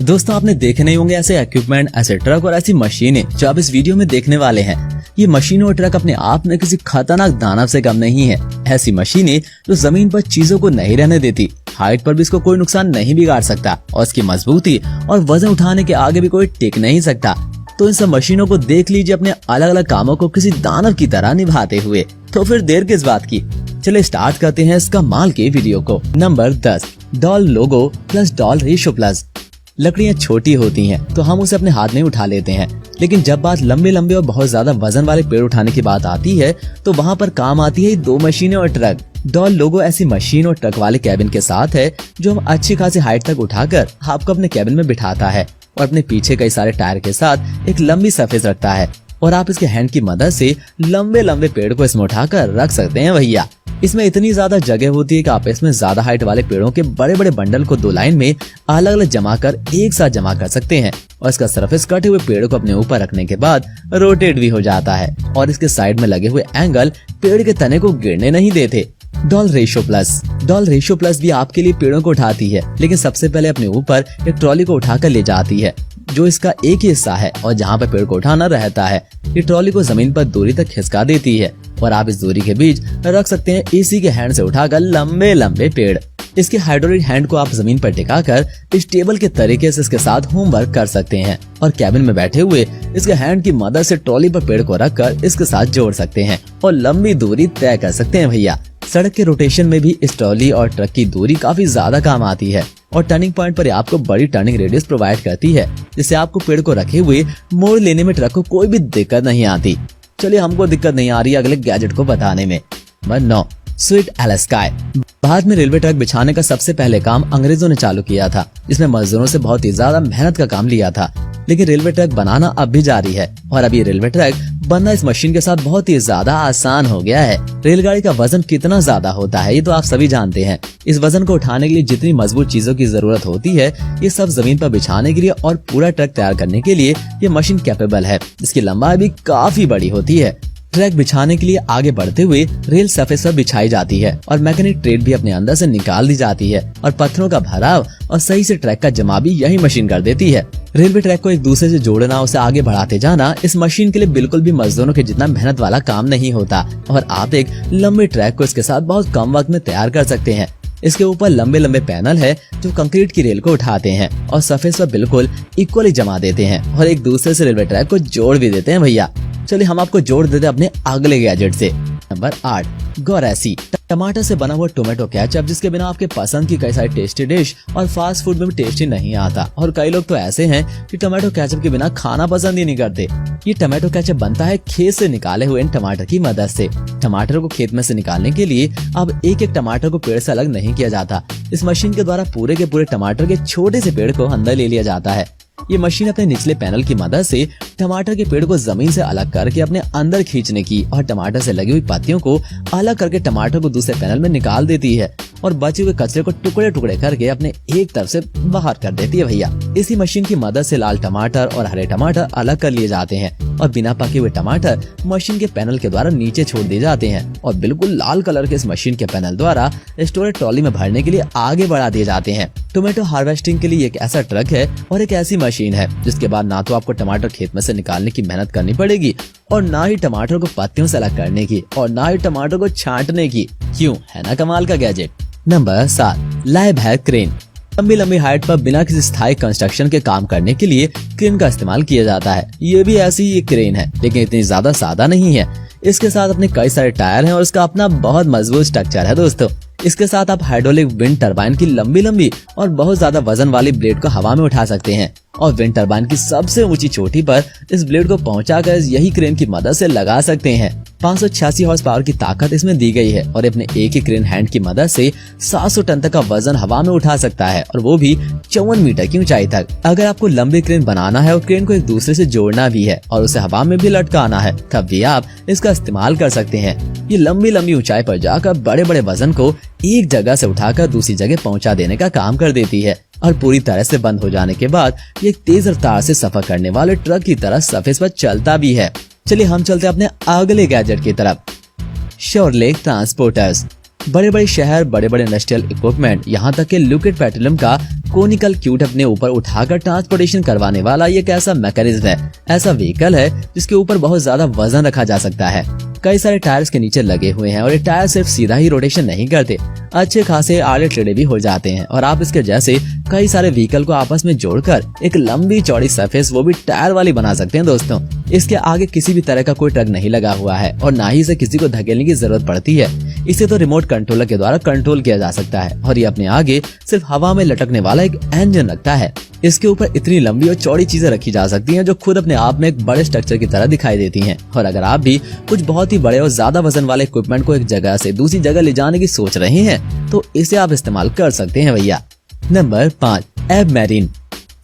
दोस्तों आपने देखे नहीं होंगे ऐसे इक्विपमेंट, ऐसे ट्रक और ऐसी मशीनें जो आप इस वीडियो में देखने वाले हैं। ये मशीनें और ट्रक अपने आप में किसी खतरनाक दानव से कम नहीं है। ऐसी मशीनें जो जमीन पर चीजों को नहीं रहने देती, हाइट पर भी इसको कोई नुकसान नहीं बिगाड़ सकता और इसकी मजबूती और वजन उठाने के आगे भी कोई टिक नहीं सकता। तो इन सब मशीनों को देख लीजिए अपने अलग अलग कामों को किसी दानव की तरह निभाते हुए। तो फिर देर किस बात की, चले स्टार्ट करते हैं इस कमाल के वीडियो को। नंबर 10, डॉल लोगो प्लस डॉल रेशो प्लस। लकड़ियाँ छोटी होती हैं तो हम उसे अपने हाथ में उठा लेते हैं, लेकिन जब बात लंबे लंबे और बहुत ज्यादा वजन वाले पेड़ उठाने की बात आती है तो वहाँ पर काम आती है दो मशीनें और ट्रक। डॉल लोगो ऐसी मशीन और ट्रक वाले कैबिन के साथ है जो हम अच्छी खासी हाइट तक उठाकर आपको अपने कैबिन में बिठाता है और अपने पीछे कई सारे टायर के साथ एक लंबी सरफेस रखता है और आप इसके हैंड की मदद से लंबे लंबे पेड़ को इसमें उठाकर रख सकते हैं भैया। इसमें इतनी ज्यादा जगह होती है कि आप इसमें ज्यादा हाइट वाले पेड़ों के बड़े बड़े बंडल को दो लाइन में अलग अलग जमा कर एक साथ जमा कर सकते हैं और इसका सरफेस कटे हुए पेड़ को अपने ऊपर रखने के बाद रोटेट भी हो जाता है और इसके साइड में लगे हुए एंगल पेड़ के तने को गिरने नहीं देते। डॉल रेशो प्लस भी आपके लिए पेड़ों को उठाती है, लेकिन सबसे पहले अपने ऊपर एक ट्रॉली को उठाकर ले जाती है जो इसका एक ही हिस्सा है और जहाँ पर पेड़ को उठाना रहता है ये ट्रॉली को जमीन पर दूरी तक खिसका देती है और आप इस दूरी के बीच रख सकते हैं इसी के हैंड से उठाकर लंबे लंबे पेड़। इसके हाइड्रोलिक हैंड को आप जमीन पर टिकाकर स्टेबल के तरीके से इसके साथ होमवर्क कर सकते हैं और कैबिन में बैठे हुए इसके हैंड की मदद से ट्रॉली पर पेड़ को रखकर इसके साथ जोड़ सकते हैं और लंबी दूरी तय कर सकते हैं भैया। सड़क के रोटेशन में भी इस ट्रॉली और ट्रक की दूरी काफी ज्यादा काम आती है और टर्निंग पॉइंट पर आपको बड़ी टर्निंग रेडियस प्रोवाइड करती है, जिससे आपको पेड़ को रखे हुए मोड़ लेने में ट्रक को कोई भी दिक्कत नहीं आती। चलिए हमको दिक्कत नहीं आ रही अगले गैजेट को बताने में। Number 9, sweet एलास्काई। भारत में रेलवे ट्रैक बिछाने का सबसे पहले काम अंग्रेजों ने चालू किया था, जिसमें मजदूरों से बहुत ही ज्यादा मेहनत का काम लिया था। लेकिन रेलवे ट्रैक बनाना अब भी जारी है और अभी रेलवे ट्रैक बनना इस मशीन के साथ बहुत ही ज्यादा आसान हो गया है। रेलगाड़ी का वजन कितना ज्यादा होता है ये तो आप सभी जानते हैं। इस वजन को उठाने के लिए जितनी मजबूत चीजों की जरूरत होती है ये सब जमीन पर बिछाने के लिए और पूरा ट्रक तैयार करने के लिए ये मशीन कैपेबल है, जिसकी लंबाई भी काफी बड़ी होती है। ट्रैक बिछाने के लिए आगे बढ़ते हुए रेल सरफेस पर बिछाई जाती है और मैकेनिक ट्रेड भी अपने अंदर से निकाल दी जाती है और पत्थरों का भराव और सही से ट्रैक का जमा भी यही मशीन कर देती है। रेलवे ट्रैक को एक दूसरे से जोड़ना, उसे आगे बढ़ाते जाना इस मशीन के लिए बिल्कुल भी मजदूरों के जितना मेहनत वाला काम नहीं होता और आप एक लंबे ट्रैक को इसके साथ बहुत कम वक्त में तैयार कर सकते हैं। इसके ऊपर लंबे लंबे पैनल है जो कंक्रीट की रेल को उठाते हैं और सरफेस पर बिल्कुल इक्वली जमा देते हैं और एक दूसरे से रेलवे ट्रैक को जोड़ भी देते हैं भैया। चलिए हम आपको जोड़ देते हैं अपने अगले गैजेट से। नंबर 8, गौरैसी। टमाटर से बना हुआ टोमेटो केचप, जिसके बिना आपके पसंद की कई सारी टेस्टी डिश और फास्ट फूड में भी टेस्टी नहीं आता और कई लोग तो ऐसे हैं कि टोमेटो केचप के बिना खाना पसंद ही नहीं करते। ये टोमेटो केचप बनता है खेत से निकाले हुए इन टमाटर की मदद से। टमाटर को खेत में से निकालने के लिए अब एक एक टमाटर को पेड़ से अलग नहीं किया जाता। इस मशीन के द्वारा पूरे के पूरे टमाटर के छोटे से पेड़ को अंदर ले लिया जाता है। ये मशीन अपने निचले पैनल की मदद से टमाटर के पेड़ को जमीन से अलग करके अपने अंदर खींचने की और टमाटर से लगी हुई पत्तियों को अलग करके टमाटर को दूसरे पैनल में निकाल देती है और बचे हुए कचरे को टुकड़े टुकड़े करके अपने एक तरफ से बाहर कर देती है भैया। इसी मशीन की मदद से लाल टमाटर और हरे टमाटर अलग कर लिए जाते हैं और बिना पके हुए टमाटर मशीन के पैनल के द्वारा नीचे छोड़ दिए जाते हैं और बिल्कुल लाल कलर के इस मशीन के पैनल द्वारा स्टोरेज ट्रॉली में भरने के लिए आगे बढ़ा दिए जाते हैं। टोमेटो हार्वेस्टिंग के लिए एक ऐसा ट्रक है और एक ऐसी मशीन है जिसके बाद ना तो आपको टमाटर खेत में से निकालने की मेहनत करनी पड़ेगी और ना ही टमाटर को पत्तियों से अलग करने की और ना ही टमाटर को छांटने की। क्यों, है ना कमाल का गैजेट। नंबर 7, लाइव है क्रेन। लंबी लंबी हाइट पर बिना किसी स्थायी कंस्ट्रक्शन के काम करने के लिए क्रेन का इस्तेमाल किया जाता है। ये भी ऐसी ही क्रेन है, लेकिन इतनी ज्यादा सादा नहीं है। इसके साथ अपने कई सारे टायर हैं और इसका अपना बहुत मजबूत स्ट्रक्चर है दोस्तों। इसके साथ आप हाइड्रोलिक विंड टरबाइन की लंबी लंबी और बहुत ज्यादा वजन वाली ब्लेड को हवा में उठा सकते हैं और विंड टरबाइन की सबसे ऊंची चोटी पर इस ब्लेड को पहुंचाकर यही क्रेन की मदद से लगा सकते हैं। 586 हॉर्स पावर की ताकत इसमें दी गई है और अपने एक ही क्रेन हैंड की मदद से 700 टन तक का वजन हवा में उठा सकता है और वो भी 54 मीटर की ऊंचाई तक। अगर आपको लंबी क्रेन बनाना है और क्रेन को एक दूसरे से जोड़ना भी है और उसे हवा में भी लटकाना है, तब भी आप इसका इस्तेमाल कर सकते हैं। ये लंबी लंबी ऊंचाई पर जाकर बड़े बड़े वजन को एक जगह से उठाकर दूसरी जगह पहुंचा देने का काम कर देती है और पूरी तरह से बंद हो जाने के बाद ये तेज रफ्तार से सफर करने वाले ट्रक की तरह सरफेस पर चलता भी है। चलिए हम चलते हैं अपने अगले गैजेट की तरफ। श्योरलेग ट्रांसपोर्टर्स। बड़े बड़े शहर, बड़े बड़े इंडस्ट्रियल इक्विपमेंट, यहाँ तक कि लिक्विड पेट्रोलियम का कोनिकल क्यूट अपने ऊपर उठाकर ट्रांसपोर्टेशन करवाने वाला ये एक ऐसा मैकेनिज्म है, ऐसा व्हीकल है जिसके ऊपर बहुत ज्यादा वजन रखा जा सकता है। कई सारे टायर्स के नीचे लगे हुए हैं और ये टायर सिर्फ सीधा ही रोटेशन नहीं करते, अच्छे खासे आड़े टेढ़े भी हो जाते हैं और आप इसके जैसे कई सारे व्हीकल को आपस में जोड़कर एक लंबी चौड़ी सरफेस, वो भी टायर वाली बना सकते हैं दोस्तों। इसके आगे किसी भी तरह का कोई ट्रक नहीं लगा हुआ है और ना ही इसे किसी को धकेलने की जरूरत पड़ती है। इसे तो रिमोट कंट्रोलर के द्वारा कंट्रोल किया जा सकता है और ये अपने आगे सिर्फ हवा में लटकने वाला एक इंजन रखता है। इसके ऊपर इतनी लंबी और चौड़ी चीजें रखी जा सकती हैं जो खुद अपने आप में एक बड़े स्ट्रक्चर की तरह दिखाई देती हैं। और अगर आप भी कुछ बहुत ही बड़े और ज्यादा वजन वाले इक्विपमेंट को एक जगह से दूसरी जगह ले जाने की सोच रहे हैं तो इसे आप इस्तेमाल कर सकते हैं भैया। नंबर 5, एब मैरीन।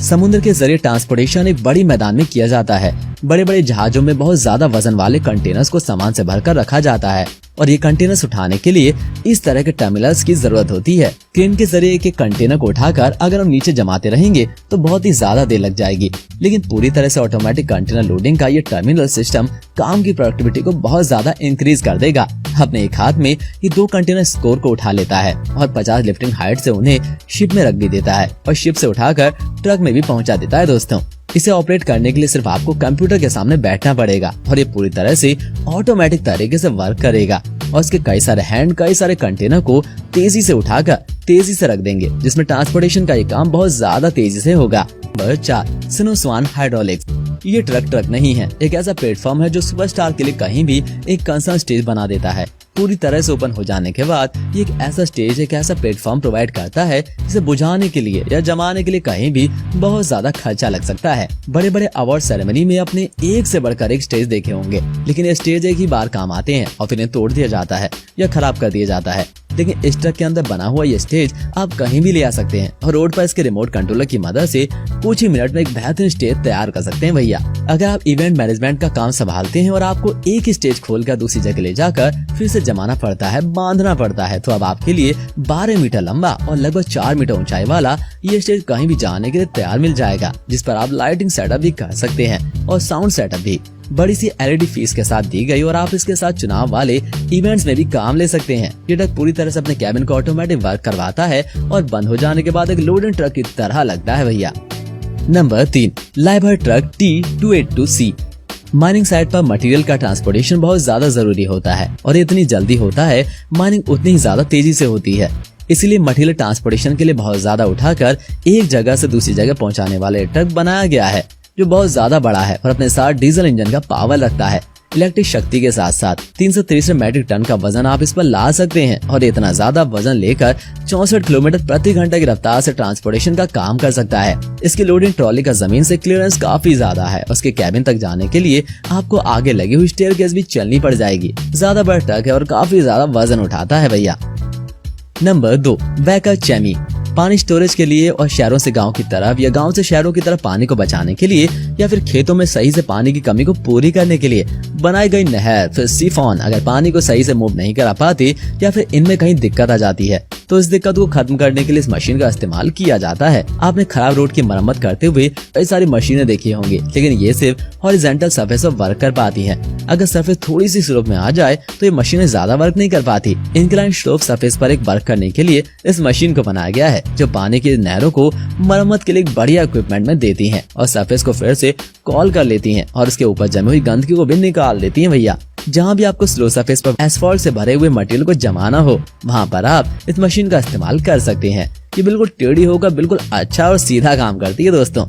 समुद्र के जरिए ट्रांसपोर्टेशन एक बड़ी मैदान में किया जाता है। बड़े बड़े जहाजों में बहुत ज्यादा वजन वाले कंटेनर्स को सामान से भरकर रखा जाता है और ये कंटेनर्स उठाने के लिए इस तरह के टर्मिनल्स की जरूरत होती है। क्रेन के जरिए एक कंटेनर को उठाकर अगर हम नीचे जमाते रहेंगे तो बहुत ही ज्यादा देर लग जाएगी, लेकिन पूरी तरह से ऑटोमेटिक कंटेनर लोडिंग का ये टर्मिनल सिस्टम काम की प्रोडक्टिविटी को बहुत ज्यादा इंक्रीज कर देगा। अपने एक हाथ में ये 2 कंटेनर स्कोर को उठा लेता है और 50 लिफ्टिंग हाइट से उन्हें शिप में रख भी देता है और शिप से उठाकर ट्रक में भी पहुंचा देता है दोस्तों। इसे ऑपरेट करने के लिए सिर्फ आपको कंप्यूटर के सामने बैठना पड़ेगा और ये पूरी तरह से ऑटोमेटिक तरीके से वर्क करेगा और इसके कई सारे हैंड कई सारे कंटेनर को तेजी से उठाकर तेजी से रख देंगे, जिसमें ट्रांसपोर्टेशन का ये काम बहुत ज्यादा तेजी से होगा। नंबर 4, स्नो स्वान हाइड्रोलिक्स। ये ट्रक नहीं है, एक ऐसा प्लेटफॉर्म है जो सुपरस्टार के लिए कहीं भी एक कंसर्न स्टेज बना देता है। पूरी तरह से ओपन हो जाने के बाद ये एक ऐसा स्टेज, एक ऐसा प्लेटफॉर्म प्रोवाइड करता है जिसे बुझाने के लिए या जमाने के लिए कहीं भी बहुत ज्यादा खर्चा लग सकता है। बड़े बड़े अवार्ड सेरेमनी में अपने एक से बढ़कर एक स्टेज देखे होंगे, लेकिन ये स्टेज एक ही बार काम आते हैं और फिर इन्हें तोड़ दिया जाता है या खराब कर दिया जाता है। लेकिन इस ट्रक के अंदर बना हुआ ये स्टेज आप कहीं भी ले आ सकते हैं और रोड पर इसके रिमोट कंट्रोलर की मदद से कुछ ही मिनट में एक बेहतरीन स्टेज तैयार कर सकते हैं भैया। अगर आप इवेंट मैनेजमेंट का काम संभालते हैं और आपको एक ही स्टेज खोलकर दूसरी जगह ले जाकर फिर से जमाना पड़ता है, बांधना पड़ता है, तो अब आपके लिए 12 मीटर लंबा और लगभग 4 मीटर ऊंचाई वाला ये स्टेज कहीं भी जाने के लिए तैयार मिल जाएगा, जिस पर आप लाइटिंग सेटअप भी कर सकते हैं और साउंड सेटअप भी बड़ी सी LED फीस के साथ दी गई और आप इसके साथ चुनाव वाले इवेंट्स में भी काम ले सकते हैं। ये ट्रक पूरी तरह से अपने कैबिन को ऑटोमेटिक वर्क करवाता है और बंद हो जाने के बाद एक लोडिंग ट्रक की तरह लगता है भैया। Number 3, Liber truck T282C। Mining site पर मटेरियल का ट्रांसपोर्टेशन बहुत ज्यादा जरूरी होता है और इतनी जल्दी होता है, माइनिंग उतनी ही ज्यादा तेजी से होती है। इसीलिए मटेरियल ट्रांसपोर्टेशन के लिए बहुत ज्यादा उठाकर एक जगह से दूसरी जगह पहुंचाने वाले ट्रक बनाया गया है, जो बहुत ज्यादा बड़ा है और अपने साथ डीजल इंजन का पावर रखता है। इलेक्ट्रिक शक्ति के साथ साथ 363 मेट्रिक टन का वजन आप इस पर ला सकते हैं और इतना ज्यादा वजन लेकर 64 किलोमीटर प्रति घंटे की रफ्तार से ट्रांसपोर्टेशन का काम कर सकता है। इसकी लोडिंग ट्रॉली का जमीन से क्लियरेंस काफी ज्यादा है। उसके कैबिन तक जाने के लिए आपको आगे लगी हुई स्टेयरकेस भी चलनी पड़ जाएगी। ज्यादा बड़ा ट्रक है और काफी ज्यादा वजन उठाता है भैया। नंबर 2, बैकर चैमी। पानी स्टोरेज के लिए और शहरों से गांव की तरफ या गांव से शहरों की तरफ पानी को बचाने के लिए या फिर खेतों में सही से पानी की कमी को पूरी करने के लिए बनाई गई नहर फिर सिफॉन अगर पानी को सही से मूव नहीं करा पाती या फिर इनमें कहीं दिक्कत आ जाती है तो इस दिक्कत को खत्म करने के लिए इस मशीन का इस्तेमाल किया जाता है। आपने खराब रोड की मरम्मत करते हुए कई सारी मशीनें देखी होंगी, लेकिन ये सिर्फ हॉरिजॉन्टल सरफेस पर वर्क कर पाती हैं। अगर सरफेस थोड़ी सी स्लोप में आ जाए तो ये मशीनें ज्यादा वर्क नहीं कर पाती। इंक्लाइन स्लोप सरफेस पर एक वर्क करने के लिए इस मशीन को बनाया गया है, जो पानी की नहरों को मरम्मत के लिए एक बढ़िया इक्विपमेंट में देती हैं और सरफेस को फिर से कॉल कर लेती हैं और उसके ऊपर जमी हुई गंदगी को भी निकाल देती हैं भैया। जहाँ भी आपको स्लो सरफेस पर एस्फॉल्ट से भरे हुए मटेरियल को जमाना हो, वहाँ पर आप इस मशीन का इस्तेमाल कर सकते हैं। ये बिल्कुल टेढ़ी होकर बिल्कुल अच्छा और सीधा काम करती है दोस्तों।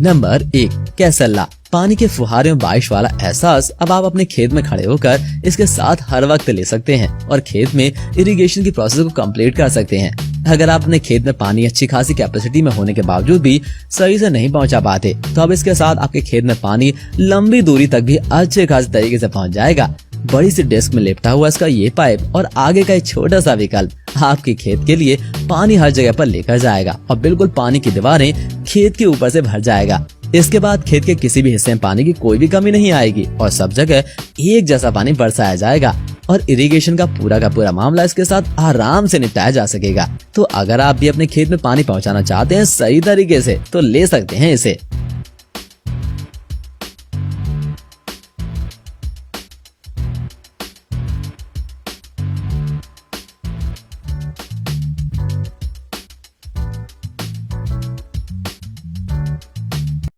नंबर 1, कैसल्ला। पानी के फुहारे में बारिश वाला एहसास अब आप अपने खेत में खड़े होकर इसके साथ हर वक्त ले सकते हैं और खेत में इरिगेशन की प्रोसेस को कंप्लीट कर सकते हैं। अगर आप अपने खेत में पानी अच्छी खासी कैपेसिटी में होने के बावजूद भी सही से नहीं पहुंचा पाते तो अब इसके साथ आपके खेत में पानी लंबी दूरी तक भी अच्छे खासे तरीके से पहुंच जाएगा। बड़ी सी डिस्क में लिपटा हुआ इसका ये पाइप और आगे का एक छोटा सा विकल्प आपके खेत के लिए पानी हर जगह पर लेकर जाएगा और बिल्कुल पानी की दीवारें खेत के ऊपर से भर जाएगा। इसके बाद खेत के किसी भी हिस्से में पानी की कोई भी कमी नहीं आएगी और सब जगह एक जैसा पानी बरसाया जाएगा और इरिगेशन का पूरा मामला इसके साथ आराम से निपटाया जा सकेगा। तो अगर आप भी अपने खेत में पानी पहुंचाना चाहते हैं सही तरीके से तो ले सकते हैं इसे।